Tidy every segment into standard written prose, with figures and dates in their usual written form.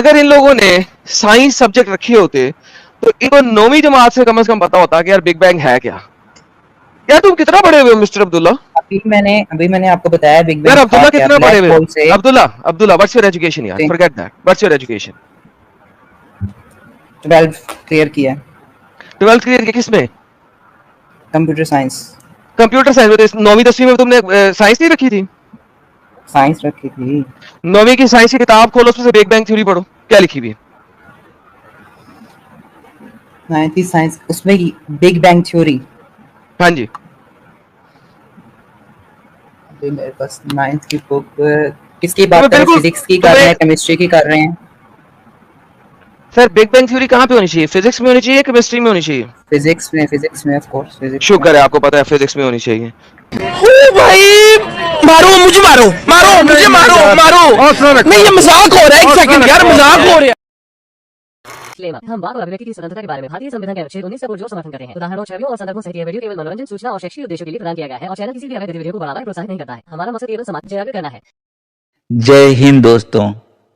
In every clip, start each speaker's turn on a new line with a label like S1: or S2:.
S1: अगर इन लोगों ने साइंस सब्जेक्ट रखे होते तो इनको 9वीं जमात से कम पता होता कि यार बिग बैंग है क्या। यार तुम कितना पढ़े हुए हो मिस्टर अब्दुल्ला?
S2: अभी मैंने आपको बताया बिग
S1: यार
S2: बैंग था
S1: अब्दुल्ला
S2: क्या,
S1: कितना पढ़े
S2: ब्लैक
S1: हुए हो?
S2: होल से।
S1: अब्दुल्ला व्हाट्स योर एजुकेशन यार? Forget that, what's your education?
S2: 12 clear किया।
S1: 12th क्लियर किया किसमें?
S2: Computer science.
S1: कंप्यूटर साइंस में? तो 9वीं 10वीं में तुमने साइंस नहीं रखी थी?
S2: साइंस रखी थी।
S1: 9वीं की साइंस की किताब खोलो, उसमें से बिग बैंग थ्योरी पढ़ो, क्या लिखी हुई है?
S2: 9th साइंस, उसमें बिग बैंग थ्योरी।
S1: हाँ जी।
S2: अभी मेरे पास 9th की बुक किसकी बात कर रहे हैं?
S1: बिल्कुल
S2: फिजिक्स की कर रहे हैं, केमिस्ट्री की कर रहे हैं?
S1: सर बिग बैंग थ्योरी कहाँ पे होनी चाहिए? फिजिक्स में होनी चाहिए, केमिस्ट्री में होनी चाहिए?
S2: फिजिक्स में ऑफ कोर्स, फिजिक्स में।
S1: शुक्र है आपको पता है फिजिक्स में होनी चाहिए।
S3: ओ भाई, मारो मुझे, मारो मारो मुझे, मारो मारो। नहीं, ये मजाक हो रहा है। एक सेकंड यार, मजाक हो रहा है।
S4: हम वाक और अभिव्यक्ति की स्वतंत्रता के बारे में भारतीय संविधान के अनुच्छेद 19 का पुरजोर समर्थन करते हैं। उदाहरणों, छवियों और संदर्भों सहित यह वीडियो केवल मनोरंजन, सूचना और शैक्षिक उद्देश्यों के लिए प्रदान किया गया है और चैनल किसी भी अवैध गतिविधियों को बढ़ावा या प्रोत्साहित नहीं करता है। हमारा मकसद केवल समाज जागरूक करना है।
S5: जय हिंद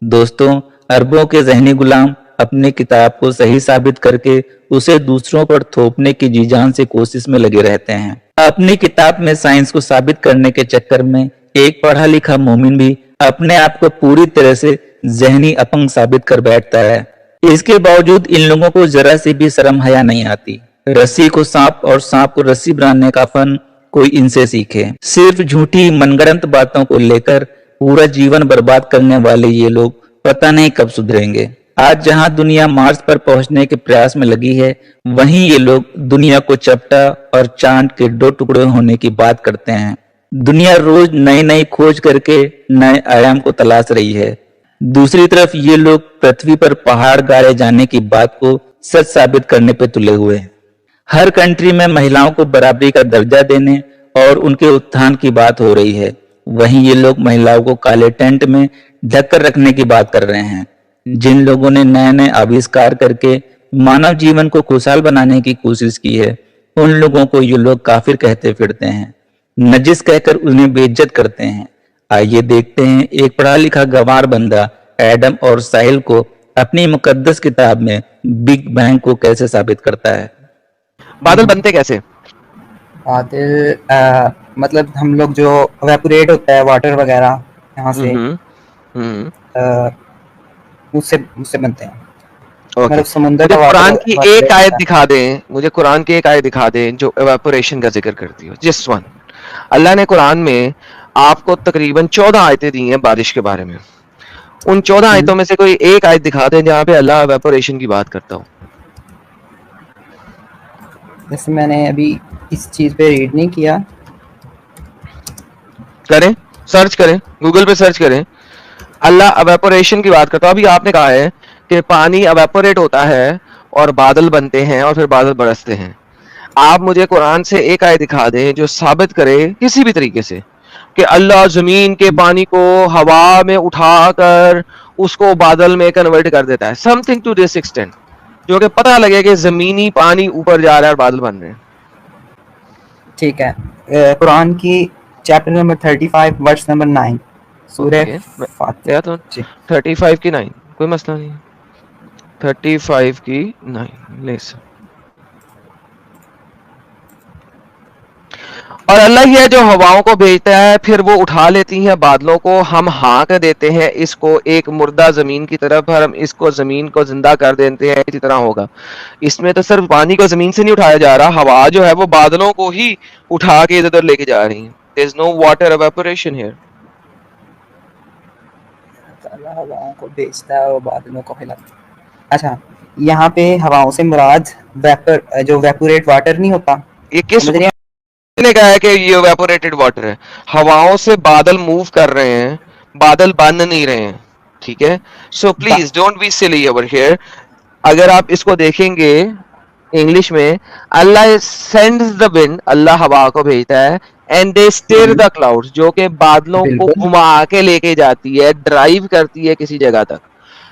S5: दोस्तों, अरबों के ज़हनी गुलाम अपनी किताब को सही साबित करके उसे दूसरों पर थोपने की जी जान से कोशिश में लगे रहते हैं। अपनी किताब में साइंस को साबित करने के चक्कर में एक पढ़ा लिखा मोमिन भी अपने आप को पूरी तरह से ज़हनी अपंग साबित कर बैठता है। इसके बावजूद इन लोगों को जरा सी भी शर्म हया नहीं आती। रस्सी को सांप और सांप को रस्सी बनाने का फन कोई इनसे सीखे। सिर्फ झूठी मनगढ़ंत बातों को लेकर पूरा जीवन बर्बाद करने वाले ये लोग पता नहीं कब सुधरेंगे। आज जहां दुनिया मार्स पर पहुंचने के प्रयास में लगी है, वहीं ये लोग दुनिया को चपटा और चांद के 2 टुकड़े होने की बात करते हैं। दुनिया रोज नई नई खोज करके नए आयाम को तलाश रही है। दूसरी तरफ ये लोग पृथ्वी पर पहाड़ गाड़े जाने की बात को सच साबित करने पे तुले हुए हैं। हर कंट्री में महिलाओं को बराबरी का दर्जा देने और उनके उत्थान की बात हो रही है, वहीं ये लोग महिलाओं को काले टेंट में ढककर रखने की बात कर रहे हैं। जिन लोगों ने नए नए आविष्कार करके मानव जीवन को खुशहाल बनाने की कोशिश की है, उन लोगों को ये लोग काफिर कहते फिरते हैं, नजिस कहकर उन्हें बेइज्जत करते हैं। आइए देखते हैं एक पढ़ा लिखा गंवार बंदा एडम और साहिल को अपनी मुकद्दस किताब में बिग बैंग को कैसे साबित करता है।
S1: बादल बनते कैसे?
S2: बादल मतलब हम लोग जो एवेपोरेट होता है वाटर वगैरह यहाँ से, उससे बनते हैं। मतलब समुद्र का
S1: कुरान की एक आयत दिखा दें, मुझे कुरान की एक आयत दिखा दें जो एवेपोरेशन का जिक्र करती हो। जिस वन अल्लाह ने कुरान में आपको तकरीबन 14 आयतें दी हैं बारिश के बारे में। उन 14 आयतों में से कोई एक आयत दिखा दें जहाँ पे अल्लाह एवेपोरेशन की बात करता हो।
S2: जैसे मैंने अभी इस चीज पे रीड नहीं किया।
S1: करें, सर्च करें, गूगल पे सर्च करें, अल्लाह एवेपोरेशन की बात करता है। अभी आपने कहा है कि पानी एवेपोरेट होता है और बादल बनते हैं और फिर बादल बरसते हैं। आप मुझे कुरान से एक आयत दिखा दें जो साबित करे किसी भी तरीके से कि अल्लाह जमीन के पानी को हवा में उठाकर उसको बादल में कन्वर्ट कर देता है, समथिंग टू दिस एक्सटेंट, जो कि पता लगे कि जमीनी पानी ऊपर जा रहा है और बादल बन रहे हैं।
S2: ठीक है, कुरान की चैप्टर नंबर 35 वर्स नंबर 9 सूरह फातिहा।
S1: तो 35 की 9 कोई मसला नहीं है। 35 की 9 ले से। और अल्लाह ही है जो हवाओं को भेजता है, फिर वो उठा लेती हैं बादलों को, हम हाँक देते हैं इसको एक मुर्दा जमीन की तरफ, हम इसको जमीन को जिंदा कर देते हैं, इसी तरह होगा। इसमें तो सिर्फ पानी को जमीन से नहीं उठाया जा रहा, हवा जो है वो बादलों को ही उठा के इधर लेके जा रही है। There is no water evaporation here.
S2: अल्लाह हवाओं को भेजता है और बादलों को हिलाता है। अच्छा, यहाँ पे हवाओं से मुराद वेपर, जो वेपोरेट वाटर नहीं होता,
S1: ये किस ने कहा है कि ये एवेपोरेटेड वाटर है? हवाओं से बादल मूव कर रहे हैं, बादल बन नहीं रहे हैं, ठीक है? So please don't be silly over here. अगर आप इसको देखेंगे इंग्लिश में, Allah sends the wind, Allah हवा को भेजता है, and they steer the clouds, जो कि बादलों को घुमा के लेके जाती है, ड्राइव करती है किसी जगह तक।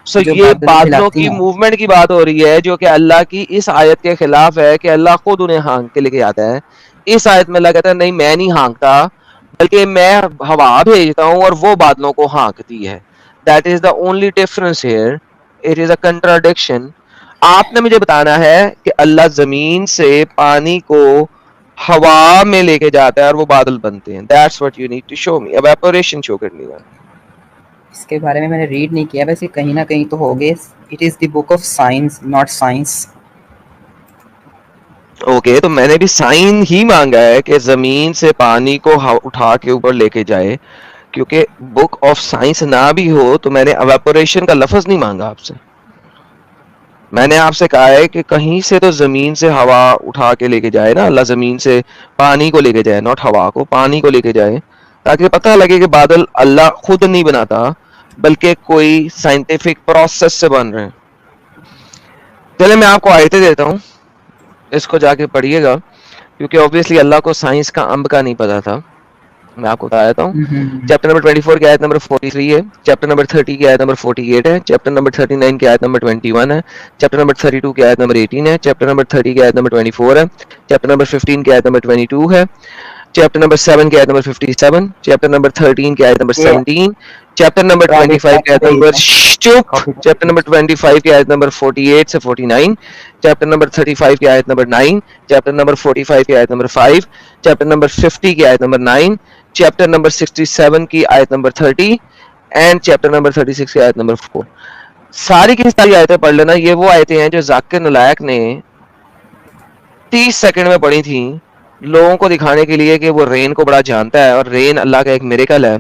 S1: सो ये बादलों की मूवमेंट की बात हो रही है, जो कि अल्लाह की इस आयत के खिलाफ है कि अल्लाह खुद उन्हें हाँक के लेके जाता है। इस आयत में अल्लाह कहता है नहीं, मैं नहीं हाँकता, बल्कि मैं हवा भेजता हूँ और वो बादलों को हाँकती है। That is the only difference here. It is a contradiction. आपने मुझे बताना है कि अल्लाह जमीन से पानी को हवा में लेके जाता है और वो बादल बनते हैं। That's what you need to show me. Evaporation show करनी है।
S2: इसके बारे में मैंने रीड नहीं किया, वैसे कहीं ना कहीं तो हो गए। It is the book of science not science.
S1: Okay, तो मैंने भी साइन ही मांगा है कि जमीन से पानी को उठा के ऊपर लेके जाए, क्योंकि बुक ऑफ साइंस ना भी हो तो मैंने एवेपोरेशन का लफ्ज नहीं मांगा आपसे। मैंने आपसे कहा है कि कहीं से तो जमीन से हवा उठा के लेके जाए ना, अल्लाह जमीन से पानी को लेके जाए, नॉट हवा को, पानी को लेके जाए, ताकि पता लगे कि बादल अल्लाह खुद नहीं बनाता बल्कि कोई साइंटिफिक प्रोसेस से बन रहे हैं। चले मैं आपको आयतें देता हूँ, इसको जाके पढ़िएगा, क्योंकि ऑब्वियसली अल्लाह को साइंस का अंब का नहीं पता था। मैं आपको बता देता हूँ। चैप्टर नंबर 24 की आयत नंबर 43 है, चैप्टर नंबर 30 की आयत नंबर 48 है, चैप्टर नंबर 39 की आयत नंबर 21 है, चैप्टर नंबर 32 की आयत नंबर 18 है, चैप्टर नंबर 30 की आयत नंबर 24 है, चैप्टर नंबर 15 की आयत नंबर 22 है, चैप्टर नंबर 7 की आयत नंबर 57, चैप्टर नंबर 13 की आयत नंबर 17, चैप्टर नंबर 25 की आयत नंबर चुप, चैप्टर नंबर 25 की आयत नंबर 48 से 49, चैप्टर नंबर 35 की आयत नंबर 9, चैप्टर नंबर 45 की आयत नंबर 5, चैप्टर नंबर 50 की आयत नंबर 9, चैप्टर नंबर 67 की आयत नंबर 30 एंड चैप्टर नंबर 36 की आयत नंबर 4। सारी की सारी आयतें पढ़ लेना। ये वो आयतें हैं जो जाकिर नालायक ने 30 सेकंड में पढ़ी थी, लोगों को दिखाने के लिए कि वो रेन को बड़ा जानता है और रेन अल्लाह का एक मिरेकल है।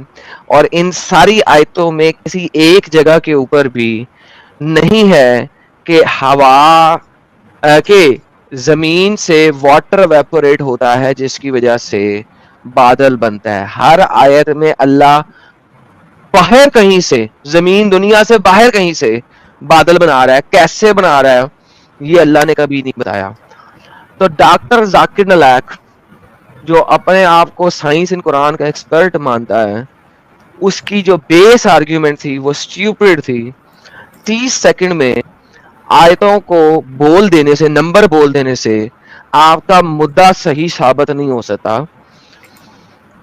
S1: और इन सारी आयतों में किसी एक जगह के ऊपर भी नहीं है कि हवा के जमीन से वाटर वेपोरेट होता है जिसकी वजह से बादल बनता है। हर आयत में अल्लाह बाहर कहीं से, जमीन दुनिया से बाहर कहीं से बादल बना रहा है। कैसे बना रहा है ये अल्लाह ने कभी नहीं बताया। तो डॉक्टर जाकिर नालायक जो अपने आप को साइंस इन कुरान का एक्सपर्ट मानता है, उसकी जो बेस आर्ग्यूमेंट थी वो स्टूपिड थी। 30 सेकंड में आयतों को बोल देने से, नंबर बोल देने से आपका मुद्दा सही साबित नहीं हो सकता।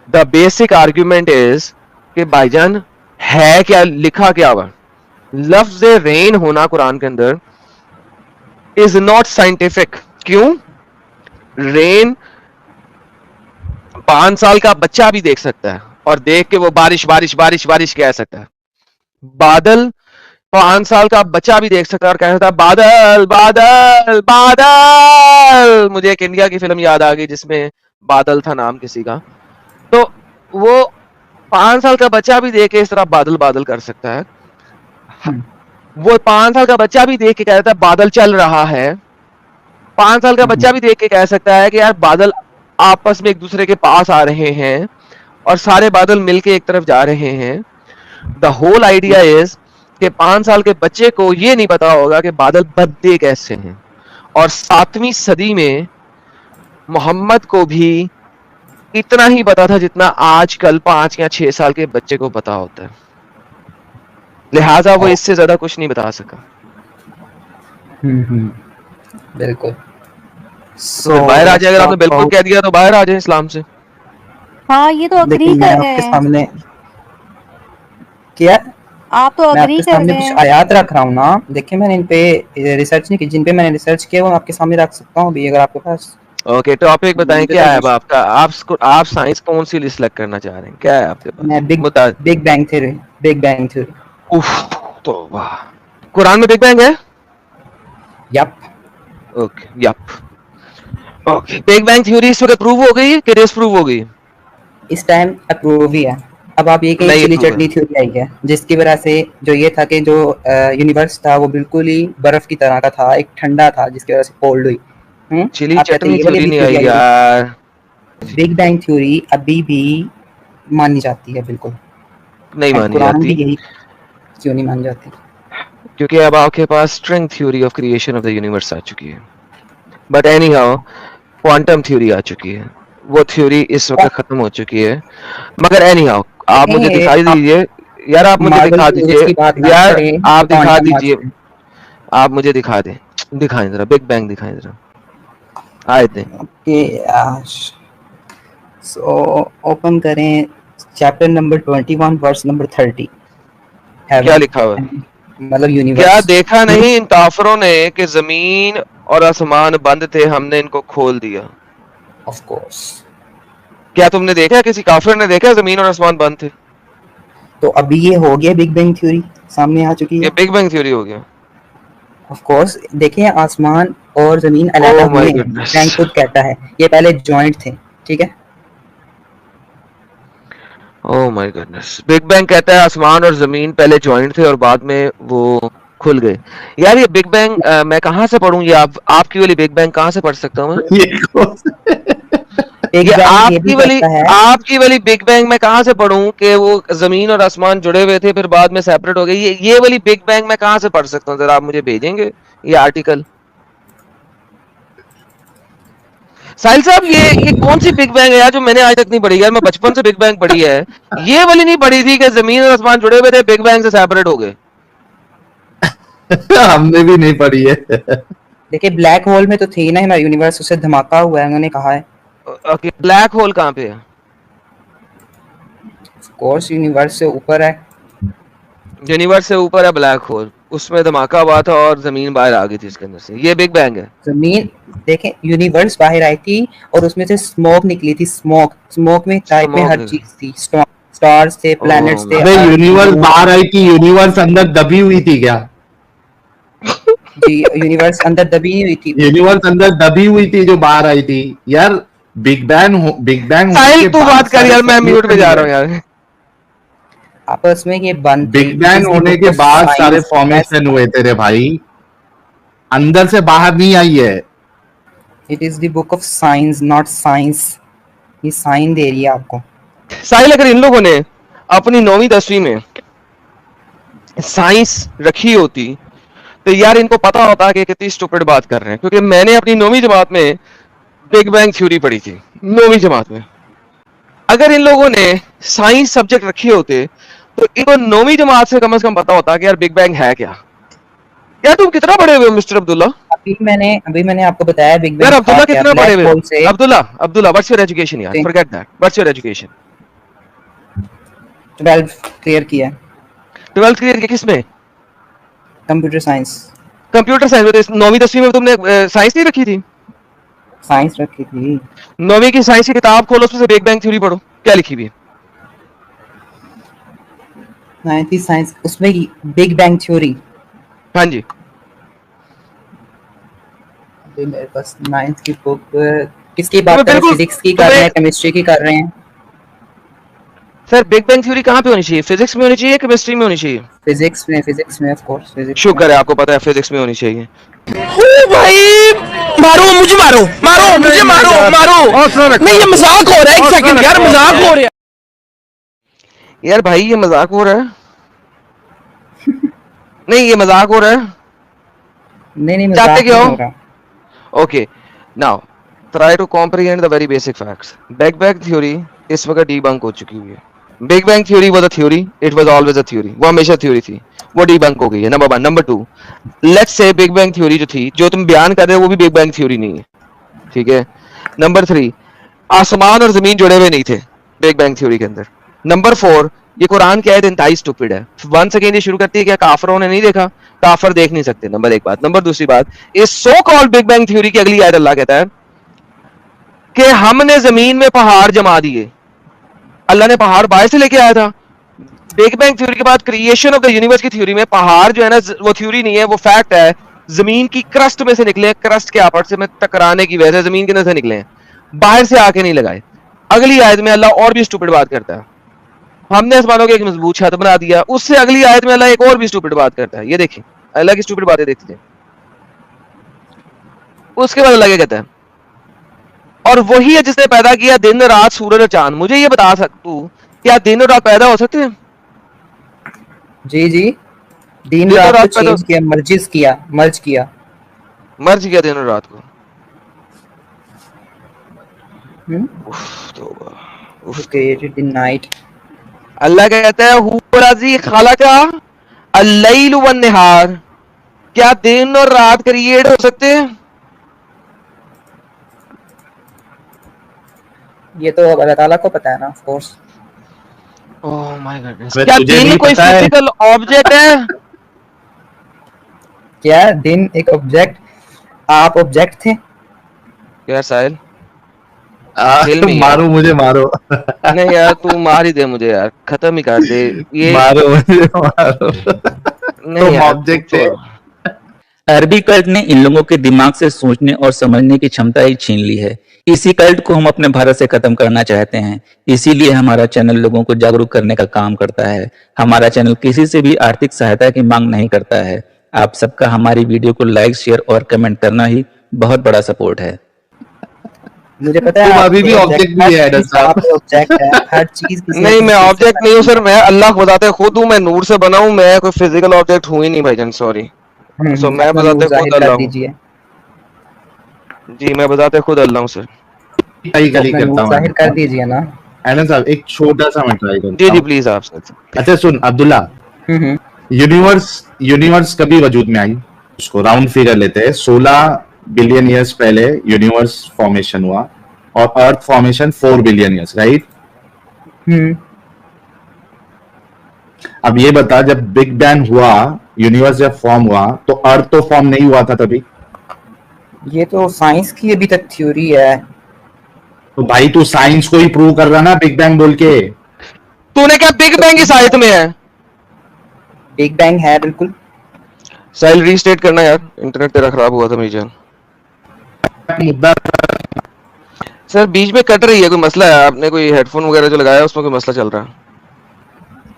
S1: द बेसिक आर्ग्यूमेंट इज कि भाईजान है क्या, लिखा क्या हुआ। लफ्ज रेन होना कुरान के अंदर इज नॉट साइंटिफिक। क्यों? रेन 5 साल का बच्चा भी देख सकता है और देख के वो बारिश बारिश बारिश बारिश कह सकता है। बादल 5 साल का बच्चा भी देख सकता है और कह सकता है बादल बादल बादल। मुझे एक इंडिया की फिल्म याद आ गई जिसमें बादल था नाम किसी का। तो वो 5 साल का बच्चा भी देख के इस तरह बादल बादल कर सकता है। वो 5 साल का बच्चा भी देख के कह सकता है बादल चल रहा है। 5 साल का बच्चा भी देख के कह सकता है कि यार बादल आपस में एक दूसरे के पास आ रहे हैं और सारे बादल मिलके एक तरफ जा रहे हैं। द होल आइडिया इज कि 5 साल के बच्चे को ये नहीं पता होगा कि बादल बनते कैसे हैं। और 7वीं सदी में मोहम्मद को भी इतना ही पता था जितना आजकल 5 या 6 साल के बच्चे को पता होता है। लिहाजा वो इससे ज्यादा कुछ नहीं बता सका।
S2: बिल्कुल।
S1: तो बाहर आ जाए, अगर आपने बिल्कुल कह दिया तो बाहर आ जाए इस्लाम से।
S6: हाँ, ये तो अग्री
S2: लेकिन मैं
S6: कर गए
S2: आपके
S6: हैं।
S2: सामने क्या,
S6: आप तो
S2: मैं
S6: अग्री
S2: आपके
S6: कर
S2: सामने
S6: गए
S2: कुछ
S6: हैं।
S2: आयात रख रहा हूँ ना। देखिए मैंने इन पे रिसर्च नहीं की, जिन पे मैंने रिसर्च किया वो आपके सामने रख सकता हूँ अभी, अगर आपके पास।
S1: ओके, टॉपिक बताएं
S2: मुझे
S1: क्या
S2: तो
S1: है अब आपका। आप साइंस कौन सी सिलेक्ट करना चाह रहे हैं, क्या है आपके पास
S2: मैं
S1: मुद्दा?
S2: Big bang theory.
S1: उफ, तो वाह, कुरान में बिग बैंग है?
S2: Yup.
S1: Okay, yup. Okay, big bang theory इस वक्त प्रूव हो गई है कि डिसप्रूव हो गई?
S2: इस टाइम अप्रूव ही है। अब आप ये कहीं
S1: नहीं
S2: चिली
S1: approve
S2: चटनी थ्योरी आई है, जिसकी वजह से जो ये था कि जो यूनिवर्स था वो बिल्कुल ही बर्फ की तरह का था, एक ठंडा था, जिसकी वजह से कोल्ड हुई।
S1: चिली
S2: आप कहते हैं
S1: चटनी
S2: ये वाली
S1: थ्योरी
S2: भी
S1: नहीं
S2: थ्योरी
S1: आई
S2: आई है।
S1: यार।
S2: बिग बैंग थ्योरी अभी भी मानी जाती है, बिल्कुल।
S1: नहीं
S2: अब
S1: मानी
S2: कुरान भी
S1: जाती
S2: यही क्यों नहीं मानी जाती?
S1: क्योंकि अब आपके पास string theory of creation of the universe आ चुकी है। But anyhow quantum theory आ चुकी है। वो थ्योरी इस वक्त खत्म हो चुकी है। मगर एनी हाउ आप मुझे
S2: नहीं,
S1: दिखाई
S2: आप
S1: दीजिए यार, आप मुझे
S2: मार्वल
S1: दिखा
S2: यूनिवर्स
S1: दीजिए
S2: की बात ना
S1: यार,
S2: करें,
S1: आप दिखा
S2: क्वांटम
S1: दीजिए,
S2: मार्वल।
S1: आप मुझे दिखा दें, दिखाएं जरा, बिग बैंग दिखाएं जरा, आए थे।
S2: ओके, सो ओपन करें चैप्टर नंबर 21 वर्स नंबर 30।
S1: क्या लिखा हुआ है?
S2: मतलब
S1: क्या
S2: यूनिवर्स।
S1: देखा नहीं इन काफरों ने कि जमीन और आसमान बंद थे, हमने इनको खोल दिया?
S2: Of course.
S1: क्या तुमने देखा, किसी काफिर ने देखा जमीन और आसमान बंद थे?
S2: तो अभी ये हो गया, बिग बैंग थ्योरी सामने आ चुकी
S1: ये
S2: है।
S1: बिग बैंग थ्योरी हो गया।
S2: ऑफ कोर्स, देखें आसमान और जमीन
S1: Oh
S2: अलग
S1: my
S2: हुए हैं,
S1: goodness.
S2: बैंग खुद कहता है, ये पहले जॉइंट थे, ठीक है।
S1: Oh my goodness, big bang कहता है आसमान और जमीन पहले जॉइंट थे और बाद में वो खुल गए। यार ये बिग बैंग मैं कहाँ से पढ़ूं? ये आपकी वाली बिग बैंग कहाँ से पढ़ सकता हूँ मैं?
S7: ये
S2: बिग
S1: ये
S2: बैंग ये भी कहता है,
S1: आपकी वाली बिग बैंग मैं कहाँ से पढ़ूं कि वो जमीन और आसमान जुड़े हुए थे फिर बाद में सेपरेट हो गए? ये वाली बिग बैंग मैं कहाँ से पढ़ सकता हूँ? जरा आप मुझे भेजेंगे ये आर्टिकल? साहिल साहब, ये कौन सी बिग बैंग है यार जो मैंने आज तक नहीं पढ़ी? यार मैं बचपन से बिग बैंग पढ़ी है, ये वाली नहीं पढ़ी थी कि जमीन और आसमान जुड़े हुए थे, बिग बैंग से सेपरेट हो गए।
S7: हमने भी नहीं पढ़ी है।
S2: देखिए ब्लैक होल में तो थी ना हमारा यूनिवर्स, उससे धमाका हुआ है, उन्होंने कहा है।
S1: ओके, ब्लैक होल कहाँ पे है?
S2: ऑफ कोर्स यूनिवर्स से ऊपर है।
S1: यूनिवर्स से ऊपर है ब्लैक होल, उसमें धमाका हुआ था और जमीन बाहर आ गई थी इसके अंदर से, ये बिग बैंग है।
S2: जमीन, देखें यूनिवर्स बाहर आई थी और उसमें से स्मोक निकली थी, स्मोक में टाइप में हर
S1: Smoke.
S2: चीज थी, स्टार्स थे, प्लैनेट्स थे।
S7: अबे यूनिवर्स बाहर आई थी, यूनिवर्स अंदर दबी हुई थी क्या?
S2: जी यूनिवर्स अंदर दबी हुई थी।
S7: यूनिवर्स अंदर दबी हुई थी जो बाहर आई थी यार। बिग बैंग
S1: साहिल तू बात कर यार, मैं म्यूट पे जा रहा हूँ यार।
S2: आपस में ये बंद थे।
S7: बिग बैंग होने के बाद सारे फॉर्मेशन हुए थे रे भाई, अंदर से बाहर नहीं आई है।
S2: It is the book of science not science, ये साइन दे रही है आपको।
S1: साहिल, अगर इन लोगों ने अपनी 9वीं 10वीं में साइंस रखी होती तो यार इनको पता होता कि कितनी स्टूपिड बात कर रहे हैं, क्योंकि मैंने अपनी 9वीं जमात में बिग बैंग थ्योरी पढ़ी थी। 9वीं जमात में अगर इन लोगों ने साइंस सब्जेक्ट रखे होते तो इनको 9वीं जमात से कम पता होता कि यार बिग बैंग है क्या। यार तुम कितना पढ़े हुए हो मिस्टर अब्दुल्ला?
S2: अभी मैंने आपको बताया बिग
S1: यार
S2: बैंग
S1: अब्दुल्ला कितना पढ़े हुए हो?
S2: से।
S1: अब्दुल्ला व्हाट्स योर एजुकेशन यार? Forget that, what's your education?
S2: 12 clear किया है।
S1: 12th क्लियर किया किसमें?
S2: Computer science.
S1: Computer science. 9वीं 10वीं में तुमने साइंस नहीं रखी थी?
S2: साइंस रखी थी।
S1: 9वीं की साइंस की किताब खोलो, उसमें से बिग बैंग थ्योरी पढ़ो, क्या लिखी हुई है?
S2: 9th साइंस, उसमें बिग बैंग थ्योरी।
S1: हाँ जी।
S2: अभी मेरे पास 9th की बुक किसकी बात कर रहे हैं?
S1: बिल्कुल,
S2: फिजिक्स की कर रहे हैं, केमिस्ट्री की कर रहे हैं?
S1: सर बिग बैंग थ्योरी कहाँ पे होनी चाहिए? फिजिक्स में होनी चाहिए, केमिस्ट्री में होनी चाहिए?
S2: फिजिक्स में ऑफ कोर्स फिजिक्स।
S1: शुक्र है आपको पता है फिजिक्स में होनी चाहिए।
S3: ओ भाई, मारो मुझे, मारो मारो मुझे, मारो मारो। नहीं ये मजाक हो रहा है, एक सेकंड यार, मजाक हो रहा है।
S1: यार भाई ये मजाक हो रहा है? नहीं ये मजाक हो रहा है?
S2: नहीं
S1: चाहते
S2: मजाक
S1: क्या
S2: नहीं
S1: हो?
S2: हो रहा।
S1: Okay, now try to comprehend the very basic facts. Big Bang theory इस वक्त debunk हो चुकी हुई है। Big Bang theory was a theory, it was always a theory. वो हमेशा theory थी, वो debunk हो गई है। Number 1, number 2, let's say Big Bang theory जो थी, जो तुम बयान कर रहे हो वो भी Big Bang theory नहीं है, ठीक है? नंबर 3, आसमान और जमीन जुड़े हुए नहीं थे Big Bang theory के अंदर। नंबर 4, ये कुरान की आयत इंतहाई स्टूपिड है। वंस अगेन ये शुरू करती है क्या काफरों ने नहीं देखा? काफर देख नहीं सकते, नंबर 1 बात। नंबर दूसरी बात, इस so called big bang theory की अगली आयत अल्लाह कहता है कि हमने जमीन में पहाड़ जमा दिए। अल्लाह ने पहाड़ बाहर से लेके आया था। बिग बैंग थ्योरी के बाद क्रिएशन ऑफ द यूनिवर्स की थ्योरी में पहाड़ जो है ना, वो थ्योरी नहीं है, वो फैक्ट है। जमीन की क्रस्ट में से निकले, क्रस्ट के आपस में टकराने की वजह से जमीन के अंदर से निकले, बाहर से आके नहीं लगाए। अगली आयत में अल्लाह और भी स्टूपिड बात करता है, हमने आसमानों की एक मजबूत छत बना दिया। उससे अगली आयत में अल्लाह एक और भी स्टूपिड बात करता है। ये देखिए अल्लाह की स्टूपिड बातें देखते हैं। उसके बाद अल्लाह क्या कहता है? और वही है जिसने पैदा किया दिन रात सूरज और चांद। मुझे ये बता तू, क्या दिन और रात पैदा हो सकते हैं?
S2: जी दिन रात को चेंज किया, मर्ज किया
S1: दिन और रात को।
S2: created the night।
S1: अल्लाह कहता है हुवल्लज़ी खलका अल-लैल वन-नहार। क्या दिन और रात क्रिएट हो सकते हैं?
S2: ये तो अल्लाह ताला को पता है ना, of course.
S1: Oh my goodness,
S7: अबे
S1: क्या
S7: तुझे
S1: दिन
S7: नहीं
S1: कोई
S7: पता है?
S1: फिजिकल ऑब्जेक्ट है?
S2: क्या दिन एक ऑब्जेक्ट, आप ऑब्जेक्ट थे?
S1: क्या साहिल? Kill me,
S7: मारो मुझे, मारो
S1: नहीं यार, तू मार ही दे मुझे यार, खत्म ही कर दे ये।
S7: मारो मुझे, मारो।
S1: नहीं
S7: तुम
S1: यार,
S7: ऑब्जेक्ट
S1: तू
S7: थे।
S1: छोड़।
S5: अरबी कल्ट ने इन लोगों के दिमाग से सोचने और समझने की क्षमता ही छीन ली है। इसी कल्ट को हम अपने भारत से खत्म करना चाहते हैं। इसीलिए हमारा चैनल लोगों को जागरूक करने का काम करता है। हमारा चैनल किसी से भी आर्थिक सहायता की मांग नहीं करता है। आप सबका हमारी वीडियो को लाइक, शेयर और कमेंट करना ही बहुत बड़ा सपोर्ट है।
S2: मुझे पता है
S7: तुम
S2: आप
S7: अभी भी ऑब्जेक्ट भी है एडम साहब।
S2: आप ऑब्जेक्ट है, हर चीज किसी
S1: नहीं,
S2: न
S1: मैं
S2: किसी चीज
S1: ऑब्जेक्ट
S2: से
S1: नहीं हूँ सर, मैं अल्लाह बताते खुद हूँ, मैं नूर से बना हूँ, मैं कोई फिजिकल ऑब्जेक्ट हूँ ही नहीं भाईजान, सॉरी। सो मैं
S2: अपना
S1: बताते
S2: नूर
S1: खुद
S2: जाहिर कर
S1: अल्लाह हूँ।
S2: दीजिए,
S1: जी, मैं बताते खुद अल्लाह हूँ सर।
S7: ट्राई
S2: अपना
S7: करता
S2: नूर
S7: हूँ
S2: जाहिर कर दीजिए ना।
S7: एडम साहब, एक छोटा सा मैं ट्राई
S1: जी
S7: करता
S1: जी
S7: हूँ।
S1: प्लीज आप सर।
S7: अच्छा सुन अब्दुल्ला,
S2: हम्म।
S7: यूनिवर्स कभी वजूद में आई? उसको राउंड फिगर लेते हैं। 16 बिलियन ईयर्स पहले यूनिवर्स फॉर्मेशन हुआ और अर्थ फॉर्मेशन 4 बिलियन ईयर्स, राइट? अब ये बता, जब बिग बैंग हुआ, यूनिवर्स जब फॉर्म हुआ, तो अर्थ तो फॉर्म नहीं हुआ था तभी।
S2: ये तो साइंस की अभी तक थ्योरी है।
S7: तो भाई तू साइंस को ही प्रूव कर रहा ना बिग बैंग बोल के।
S1: तूने क्या बिग
S2: तो
S1: बैंग इस आयत में है?
S2: बिग बैंग है बिल्कुल।
S1: साहिल रीस्टेट करना यार, इंटरनेट तेरा खराब हुआ था मेरी जान।
S7: मुद्दा
S1: सर बीच में कट रही है, कोई मसला है? आपने कोई हेडफोन वगैरह जो लगाया है उसमें कोई मसला चल रहा है?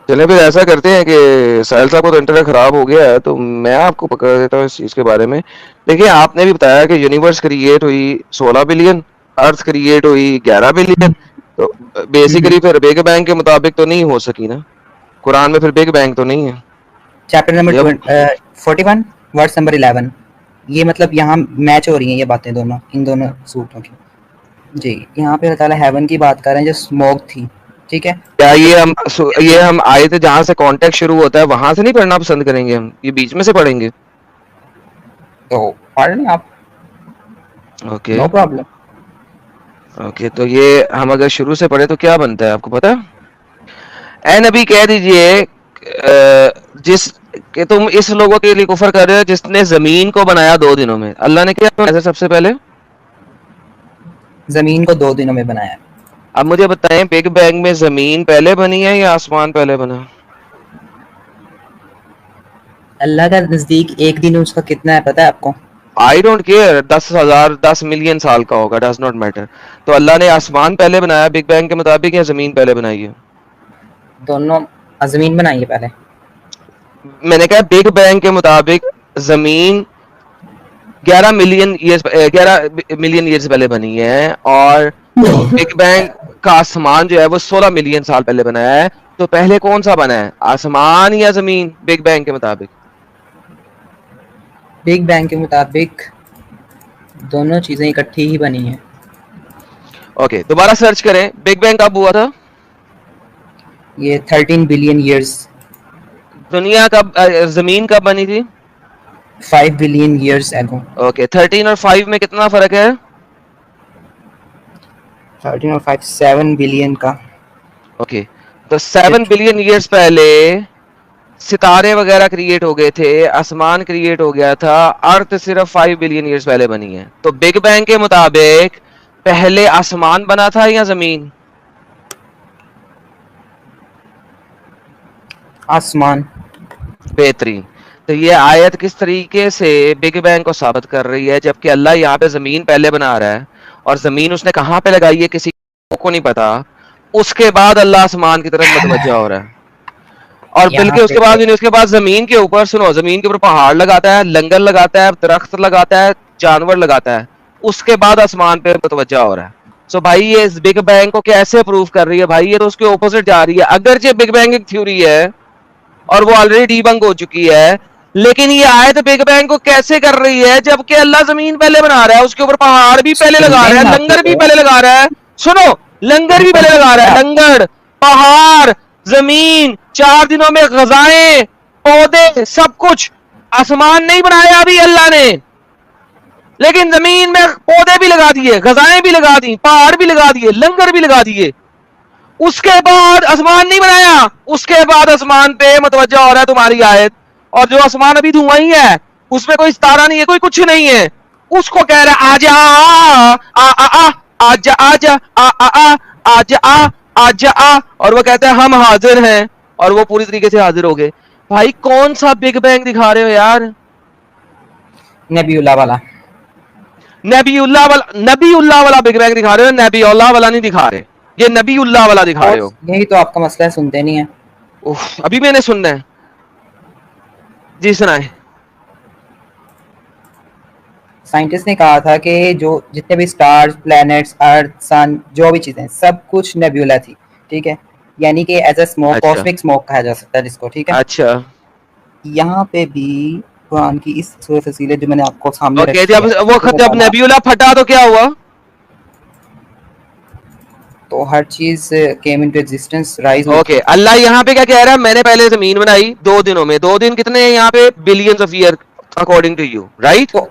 S1: चलिए फिर ऐसा करते हैं कि साहिल साहब को तो इंटरनेट खराब हो गया है, तो मैं आपको पकड़ देता हूँ इस चीज के बारे में। देखिए, आपने भी बताया कि यूनिवर्स क्रिएट हुई 16 बिलियन, अर्थ क्रिएट हुई 11 बिलियन, तो बेसिकली फिर बिग बैंग के मुताबिक तो नहीं हो सकी ना, कुरान में फिर बिग बैंग तो नहीं है।
S2: चैप्टर नंबर
S1: ये
S2: 41 वर्स नंबर 11। ये मतलब यहाँ मैच हो रही हैं ये बातें दोनों, इन दोनों सूटों की। जी, यहाँ पे अल्लाह ताला हेवन की बात कर रहे हैं जो स्मोक थी, ठीक है।
S1: क्या ये हम आए थे जहां से कांटेक्ट शुरू होता है वहां से नहीं पढ़ना पसंद करेंगे, हम ये बीच में से पढ़ेंगे?
S2: तो पढ़ लें आप,
S1: ओके
S2: नो प्रॉब्लम।
S1: ओके, तो ये हम अगर शुरू से पढ़े तो क्या बनता है आपको पता है? ऐ नबी कह दीजिए जिस कि तुम इस लोगों के लिए कुफर कर रहे हो जिसने जमीन को बनाया 2 दिनों में। अल्लाह ने क्या बनाया सबसे पहले?
S2: जमीन को 2 दिनों में बनाया।
S1: अब मुझे बताएं, बिग बैंग में जमीन पहले बनी है या आसमान पहले बना?
S2: अल्लाह का नजदीक एक दिन उसका कितना है पता है आपको?
S1: आई डोंट केयर, 10,000 10 मिलियन साल का होगा, डज नॉट मैटर। तो अल्लाह ने आसमान पहले बनाया बिग बैंग के मुताबिक या जमीन पहले बनाई है?
S2: दोनों। जमीन बनाई है पहले।
S1: मैंने कहा बिग बैंग के मुताबिक जमीन 11 मिलियन ईयर्स पहले बनी है, और बिग बैंग का आसमान जो है वो 16 मिलियन साल पहले बनाया है। तो पहले कौन सा बना है, आसमान या जमीन, बिग बैंग के मुताबिक?
S2: बिग बैंग के मुताबिक दोनों चीजें इकट्ठी ही बनी हैं।
S1: ओके, दोबारा सर्च करें, बिग बैंग कब हुआ था?
S2: ये 13 बिलियन ईयर्स।
S1: दुनिया कब, जमीन कब बनी थी?
S2: 5 बिलियन ईयर्स एगो।
S1: ओके, 13 और 5 में कितना फर्क है?
S2: 13 और 5 7 बिलियन का।
S1: ओके, तो 7 बिलियन ईयर्स पहले सितारे वगैरह क्रिएट हो गए थे, आसमान क्रिएट हो गया था, अर्थ सिर्फ 5 बिलियन ईयर्स पहले बनी है। तो बिग बैंग के मुताबिक पहले आसमान बना था या जमीन?
S2: आसमान।
S1: बेहतरीन। तो ये आयत किस तरीके से बिग बैंग को साबित कर रही है, जबकि अल्लाह यहाँ पे जमीन पहले बना रहा है, और जमीन उसने कहाँ पे लगाई है किसी को नहीं पता, उसके बाद अल्लाह आसमान की तरफ मुतवज्जा हो रहा है। और बल्कि उसके बाद जमीन के ऊपर, सुनो, जमीन के ऊपर पहाड़ लगाता है, लंगर लगाता है, दरख्त लगाता है, जानवर लगाता है, उसके बाद आसमान पे मुतवज्जा हो रहा है। सो भाई ये इस बिग बैंग को कैसे प्रूव कर रही है भाई? ये तो उसके ऑपोजिट जा रही है। अगरचे बिग बैंग एक थ्योरी है और वो ऑलरेडी डीबंक हो चुकी है, लेकिन ये आयत बिग बैंग को कैसे कर रही है जबकि अल्लाह जमीन पहले बना रहा है, उसके ऊपर पहाड़ भी पहले लगा रहा है, लंगर भी पहले लगा रहा है। सुनो, लंगर भी पहले लगा रहा है, लंगर, पहाड़, जमीन, 4 दिनों में गजाएं, पौधे, सब कुछ। आसमान नहीं बनाया अभी अल्लाह ने, लेकिन जमीन में पौधे भी लगा दिए, गजाएं भी लगा दी, पहाड़ भी लगा दिए, लंगर भी लगा दिए। उसके बाद आसमान नहीं बनाया, उसके बाद आसमान पे मुतवज्जा हो रहा है तुम्हारी आयत। और जो आसमान अभी धुआं ही है, उसमें कोई सितारा नहीं है, कोई कुछ नहीं है, उसको कह रहा है आजा आ आ आ आजा आजा आ आ आ आजा आ आजा आ, और वो कहता है हम हाजिर हैं, और वो पूरी तरीके से हाजिर हो गए। भाई कौन सा बिग बैंग दिखा रहे हो यार?
S2: नबीउल्लाह वाला।
S1: नबीउल्लाह वाला बिग बैंग दिखा रहे हो, नबीउल्लाह वाला नहीं दिखा रहे, ये नबीउल्लाह वाला दिखा रहे हो।
S2: यही तो आपका मसला है, सुनते नहीं है।
S1: अभी मैंने सुनना है जी, सुनाए।
S2: साइंटिस्ट ने कहा था कि जो जितने भी स्टार्स, प्लैनेट्स, अर्थ, सन, जो भी चीजें, सब कुछ नेबुला थी, ठीक है, यानी कि एज अ स्मोक,
S1: अच्छा।
S2: कॉस्मिक स्मोक कहा जा सकता है जिसको, ठीक है।
S1: अच्छा
S2: यहाँ पे भी कुरान की इस सूरह फसीलत जो मैंने आपको सामने
S1: ओके,
S2: रखी
S1: जब
S2: है,
S1: वो जब नेबुला फटा तो क्या हुआ?
S2: तो हर चीज came into existence, rise.
S1: Okay, अल्लाह यहाँ पे क्या कह रहा है? मैंने पहले जमीन बनाई 2 दिनों में। 2 दिन कितने हैं यहाँ पे? Billions of year according to you, right?
S2: तो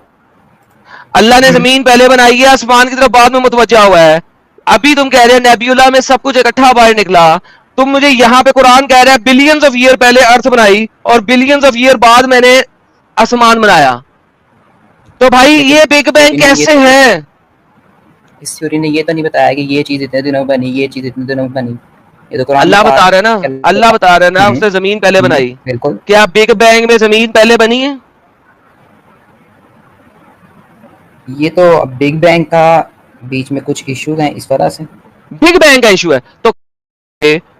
S1: अल्लाह ने जमीन पहले बनाई है, आसमान की तरफ बाद में मुतवज्जा हुआ है। अभी तुम कह रहे हो नेबुला में सब कुछ इकट्ठा बाहर निकला। तुम मुझे यहाँ पे कुरान कह रहा है बिलियंस ऑफ ईयर पहले अर्थ बनाई और बिलियंस ऑफ ईयर बाद मैंने आसमान बनाया। तो भाई ये बिग बैंग कैसे है?
S2: इस थ्योरी ने ये तो नहीं बताया कि ये चीज इतने दिनों में बनी, ये चीज इतने दिनों में बनी। ये तो कुरान
S1: अल्लाह बता रहा है ना, अल्लाह बता रहा है ना, उसने जमीन पहले बनाई।
S2: बिल्कुल।
S1: क्या बिग बैंग में जमीन पहले बनी है?
S2: ये तो बिग बैंग का बीच में कुछ इश्यूज हैं, इस वजह से
S1: बिग बैंग का इशू है। तो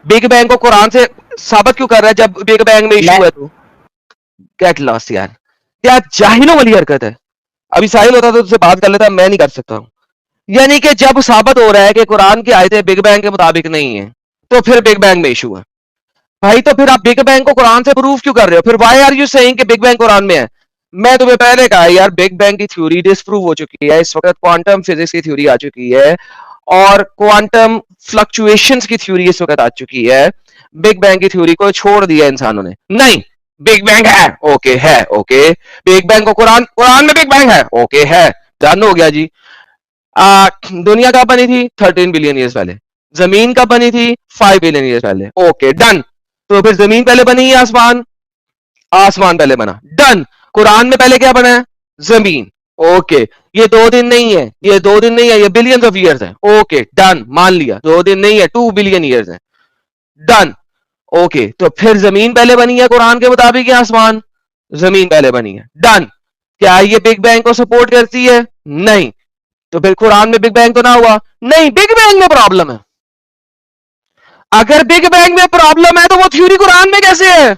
S1: बिग बैंग को कुरान से साबित क्यों कर रहा है जब बिग बैंग में इशू है? तो गेट लॉस्ट यार, क्या जाहिलों वाली हरकत है। अभी साहिल होता तो उससे बात कर लेता, मैं नहीं कर सकता हूं। यानी कि जब साबित हो रहा है कि कुरान की आयतें बिग बैंग के मुताबिक नहीं है, तो फिर बिग बैंग में इशू है। भाई तो फिर आप बिग बैंग को कुरान से प्रूफ क्यों कर रहे हो? फिर व्हाई आर यू सेइंग कि बिग बैंग कुरान में है? मैं तुम्हें पहले कहा यार, बिग बैंग की थ्योरी डिस्प्रूव हो चुकी है। इस वक्त क्वांटम फिजिक्स की थ्योरी आ चुकी है और क्वांटम फ्लक्चुएशंस की थ्योरी इस वक्त आ चुकी है। बिग बैंग की थ्योरी को छोड़ दिया इंसानों ने। नहीं, बिग बैंग है, ओके है, ओके। बिग बैंग को कुरान में बिग बैंग है, ओके है, डन हो गया जी। दुनिया कब बनी थी? 13 बिलियन ईयर्स पहले। जमीन कब बनी थी? 5 बिलियन ईयर्स पहले, ओके डन। तो फिर जमीन पहले बनी है, आसमान पहले बना, डन। कुरान में पहले क्या बना है? जमीन, ओके। ये 2 दिन नहीं है, ये 2 दिन नहीं है, ये बिलियंस ऑफ ईयर्स है, ओके डन, मान लिया। 2 दिन नहीं है, 2 बिलियन ईयर्स है, डन, ओके। तो फिर जमीन पहले बनी है कुरान के मुताबिक या आसमान? जमीन पहले बनी है, डन। क्या ये बिग बैंग को सपोर्ट करती है? नहीं। तो फिर कुरान में बिग बैंग तो ना हुआ? नहीं, बिग बैंग में प्रॉब्लम है। अगर बिग बैंग में प्रॉब्लम है तो वो थ्योरी कुरान में कैसे है?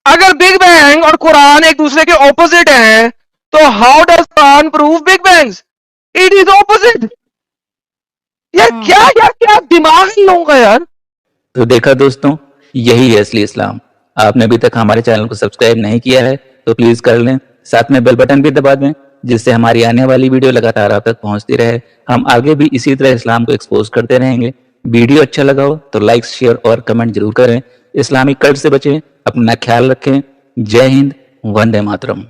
S1: अगर बिग बैंग और कुरान एक दूसरे के ऑपोजिट हैं, तो how does Quran prove big bangs? It is opposite. यार क्या दिमाग इन लोगों का यार।
S5: तो देखा दोस्तों, यही है असली इस्लाम। आपने अभी तक हमारे चैनल को सब्सक्राइब नहीं किया है तो प्लीज कर लें, साथ में बेल बटन भी दबा दें, जिससे हमारी आने वाली वीडियो लगातार आप तक पहुंचती रहे। हम आगे भी इसी तरह इस्लाम को एक्सपोज करते रहेंगे। वीडियो अच्छा लगा हो तो लाइक, शेयर और कमेंट जरूर करें। इस्लामिक कल्ट से बचें, अपना ख्याल रखें। जय हिंद, वंदे मातरम।